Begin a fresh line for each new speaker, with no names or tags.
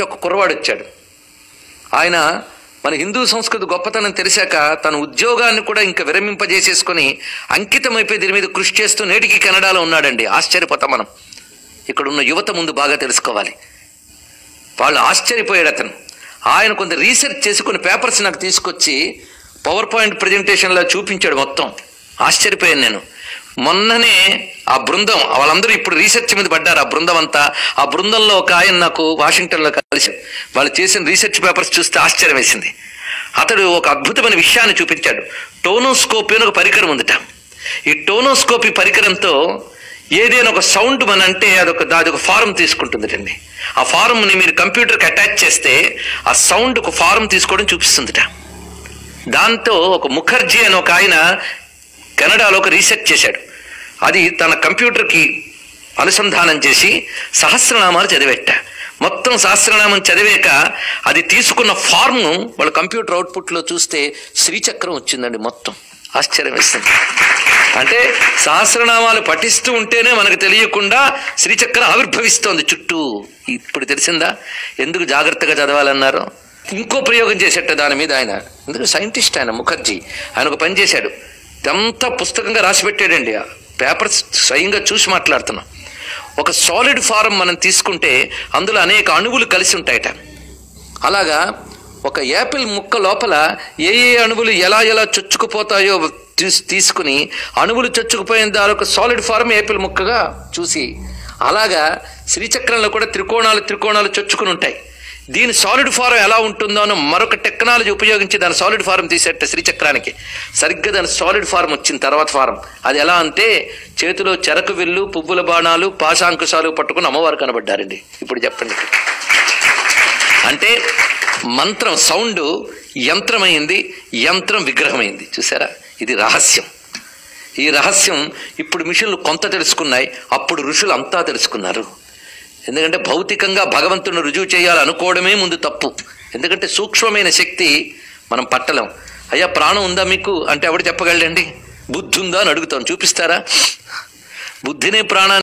ఒక కుర్రవాడు వచ్చాడు. ఆయన మన హిందూ సంస్కృతి గొప్పతనం తెలిసాక తన ఉద్యోగాన్ని కూడా ఇంకా విరమింపజేసేసుకొని అంకితమైపోయి దీని మీద కృషి చేస్తూ నేటికి కెనడాలో ఉన్నాడండి. ఆశ్చర్యపోతాం మనం. ఇక్కడ ఉన్న యువత ముందు బాగా తెలుసుకోవాలి. వాళ్ళు ఆశ్చర్యపోయాడు అతను. ఆయన కొంత రీసెర్చ్ చేసి కొన్ని పేపర్స్ నాకు తీసుకొచ్చి పవర్ పాయింట్ ప్రజెంటేషన్లో చూపించాడు మొత్తం. ఆశ్చర్యపోయాను నేను. మొన్ననే ఆ బృందం వాళ్ళందరూ ఇప్పుడు రీసెర్చ్ మీద పడ్డారు. ఆ బృందం అంతా, ఆ బృందంలో ఒక ఆయన నాకు వాషింగ్టన్లో కలిసి వాళ్ళు చేసిన రీసెర్చ్ పేపర్స్ చూస్తే ఆశ్చర్యం వేసింది. అతడు ఒక అద్భుతమైన విషయాన్ని చూపించాడు. టోనోస్కోప్ అని ఒక పరికరం ఉందిట. ఈ టోనోస్కోప్ పరికరంతో ఏదైనా ఒక సౌండ్ అంటే అదొక ఫారం తీసుకుంటుందిటండి. ఆ ఫారంని మీరు కంప్యూటర్కి అటాచ్ చేస్తే ఆ సౌండ్ ఒక ఫారం తీసుకోవడం చూపిస్తుందిట. దాంతో ఒక ముఖర్జీ అని ఒక ఆయన కెనడాలో ఒక రీసెర్చ్ చేశాడు. అది తన కంప్యూటర్కి అనుసంధానం చేసి సహస్రనామాలు చదివేట. మొత్తం సహస్రనామం చదివాక అది తీసుకున్న ఫార్మ్ను వాళ్ళ కంప్యూటర్ అవుట్పుట్లో చూస్తే శ్రీచక్రం వచ్చిందండి. మొత్తం ఆశ్చర్యం వేస్తుంది. అంటే సహస్రనామాలు పఠిస్తూ ఉంటేనే మనకు తెలియకుండా శ్రీచక్రం ఆవిర్భవిస్తోంది చుట్టూ. ఇప్పుడు తెలిసిందా ఎందుకు జాగ్రత్తగా చదవాలన్నారో? ఇంకో ప్రయోగం చేసేట దాని మీద ఆయన. ఎందుకు సైంటిస్ట్ ఆయన ముఖర్జీ. ఆయన ఒక పని చేశాడు. ఇదంతా పుస్తకంగా రాసి పెట్టాడండి. ఆ పేపర్స్ స్వయంగా చూసి మాట్లాడుతున్నాం. ఒక సాలిడ్ ఫారం మనం తీసుకుంటే అందులో అనేక అణువులు కలిసి ఉంటాయట. అలాగా ఒక యాపిల్ ముక్క లోపల ఏ ఏ అణువులు ఎలా ఎలా చొచ్చుకుపోతాయో తీసుకుని అణువులు చొచ్చుకుపోయిన దాని ఒక సాలిడ్ ఫారం యాపిల్ ముక్కగా చూసి, అలాగా శ్రీచక్రంలో కూడా త్రికోణాలు చొచ్చుకుని ఉంటాయి. దీని సాలిడ్ ఫారం ఎలా ఉంటుందో అని మరొక టెక్నాలజీ ఉపయోగించి దాని సాలిడ్ ఫారం తీసేట శ్రీచక్రానికి. సరిగ్గా దాని సాలిడ్ ఫారం వచ్చిన తర్వాత ఫారం అది ఎలా అంటే చేతిలో చెరకు విల్లు, పువ్వుల బాణాలు, పాశాంకుశాలు పట్టుకుని అమ్మవారు కనబడ్డారండి. ఇప్పుడు చెప్పండి. అంటే మంత్రం సౌండ్ యంత్రమైంది, యంత్రం విగ్రహమైంది. చూసారా? ఇది రహస్యం. ఈ రహస్యం ఇప్పుడు మిషన్లు కొంత తెలుసుకున్నాయి, అప్పుడు ఋషులు అంతా తెలుసుకున్నారు. ఎందుకంటే భౌతికంగా భగవంతుని రుజువు చేయాలనుకోవడమే ముందు తప్పు. ఎందుకంటే సూక్ష్మమైన శక్తి మనం పట్టలేం. అయ్యా ప్రాణం ఉందా మీకు అంటే ఎవడు చెప్పగలండి? బుద్ధి ఉందా అని అడుగుతాం. చూపిస్తారా? బుద్ధినే ప్రాణాన్ని